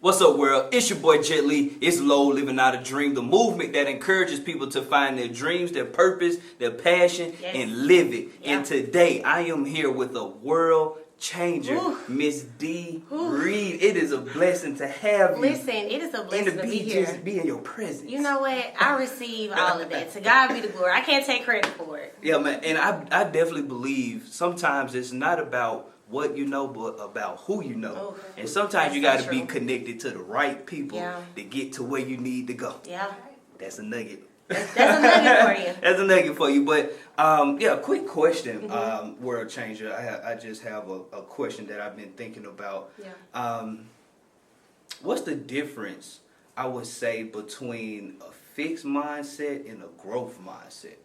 What's up, world? It's your boy Jet Lee. It's Low, living out a dream. The movement that encourages people to find their dreams, their purpose, their passion, and live it. Yeah. And today, I am here with a world changer, Miss Dee Reed. It is a blessing to have you. Listen, it is a blessing to be here. Just be in your presence. You know what? I receive all of that. To God be the glory. I can't take credit for it. Yeah, man. And I definitely believe sometimes it's not about what you know, but about who you know. Oh, and sometimes you got to be connected to the right people to get to where you need to go. Yeah. That's a nugget. That's a nugget for you. That's a nugget for you. But, quick question, world changer. I just have a question that I've been thinking about. Yeah. What's the difference, I would say, between a fixed mindset and a growth mindset?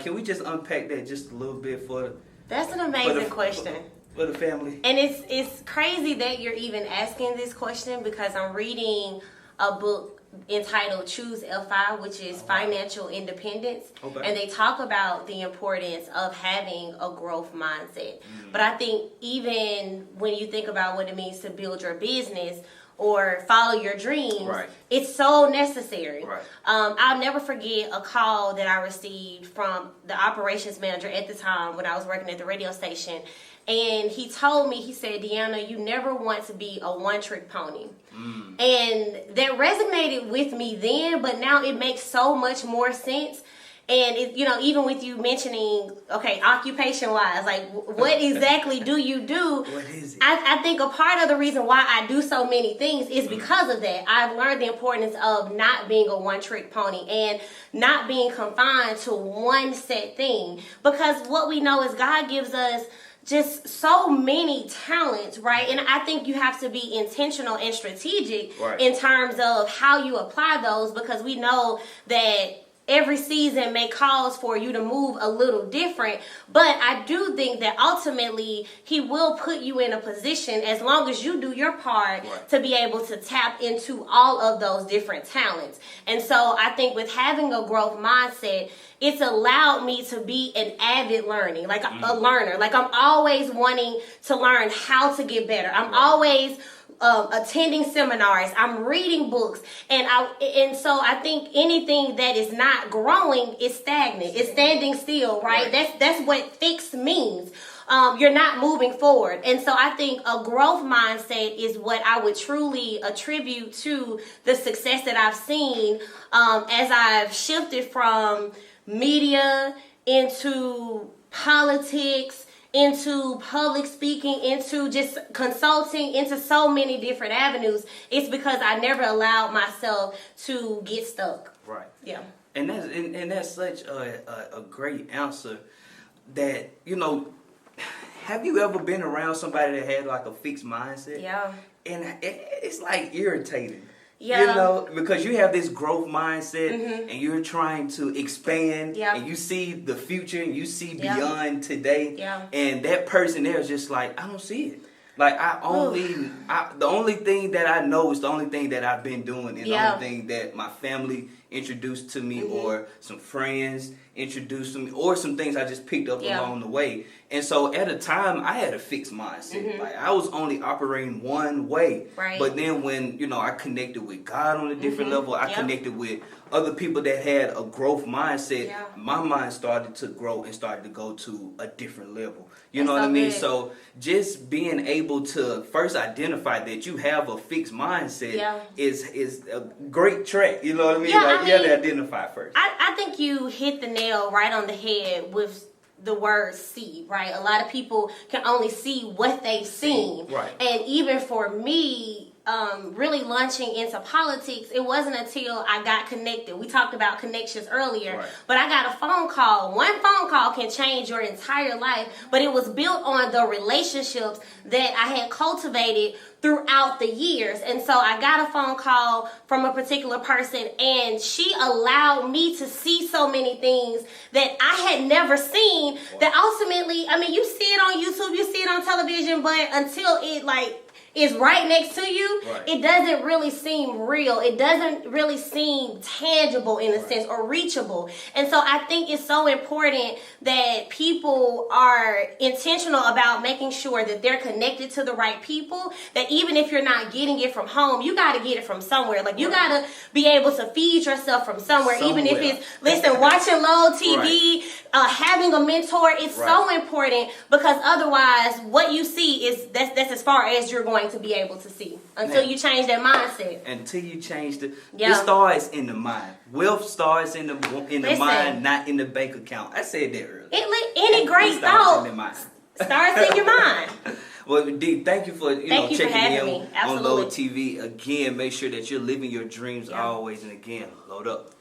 Can we just unpack that just a little bit for? That's an amazing question. For the family. And it's crazy that you're even asking this question because I'm reading a book entitled Choose FI, which is Financial Independence. Okay. And they talk about the importance of having a growth mindset. But I think even when you think about what it means to build your business or follow your dreams, it's so necessary. Right. I'll never forget a call that I received from the operations manager at the time when I was working at the radio station. And he told me, he said, Deanna, you never want to be a one-trick pony. And that resonated with me then, but now it makes so much more sense. And, even with you mentioning, occupation-wise, like, what exactly do you do? What is it? I think a part of the reason why I do so many things is because of that. I've learned the importance of not being a one-trick pony and not being confined to one set thing. Because what we know is God gives us just so many talents, right? And I think you have to be intentional and strategic in terms of how you apply those, because we know that every season may cause for you to move a little different, but I do think that ultimately he will put you in a position, as long as you do your part, to be able to tap into all of those different talents. And so I think with having a growth mindset, it's allowed me to be an avid learning, like a learner. Like I'm always wanting to learn how to get better. I'm always attending seminars. I'm reading books, and so I think anything that is not growing is stagnant. It's standing still, right? That's what fixed means. You're not moving forward. And so I think a growth mindset is what I would truly attribute to the success that I've seen as I've shifted from media into politics, into public speaking, into just consulting, into so many different avenues. It's because I never allowed myself to get stuck. Right. Yeah. And that's such a great answer. That, have you ever been around somebody that had like a fixed mindset? Yeah. And it's like irritating. Yeah. Because you have this growth mindset and you're trying to expand and you see the future and you see beyond today. Yeah. And that person there is just like, I don't see it. Like the only thing that I know is the only thing that I've been doing, and the only thing that my family introduced to me or some friends introduced to me or some things I just picked up along the way. And so at a time I had a fixed mindset. Like I was only operating one way. Right. But then when, I connected with God on a different level, I connected with other people that had a growth mindset, my mind started to grow and started to go to a different level. You know what I mean? Good. So just being able to first identify that you have a fixed mindset is a great track. You know what I mean? You have to identify first. I think you hit the nail right on the head with the word see, right? A lot of people can only see what they've seen. Right. And even for me, really launching into politics, it wasn't until I got connected. We talked about connections earlier, but I got a phone call. One phone call can change your entire life, but it was built on the relationships that I had cultivated throughout the years. And so I got a phone call from a particular person, and she allowed me to see so many things that I had never seen, that ultimately, you see it on YouTube, you see it on television, but until it is right next to you, right. it doesn't really seem real. It doesn't really seem tangible in a right. sense or reachable. And so I think it's so important that people are intentional about making sure that they're connected to the right people, that even if you're not getting it from home, you got to get it from somewhere. Like, you right. got to be able to feed yourself from somewhere. Even if it's, listen, watching low TV, right. Having a mentor, it's right. so important, because otherwise what you see is that's as far as you're going to be able to see until you change that mindset. Until you change it starts in the mind. Wealth starts in the mind, not in the bank account. I said that earlier. Any great thought starts in your mind. Well, Dee, thank you for checking in me. on Load TV. Again, make sure that you're living your dreams always. And again, load up.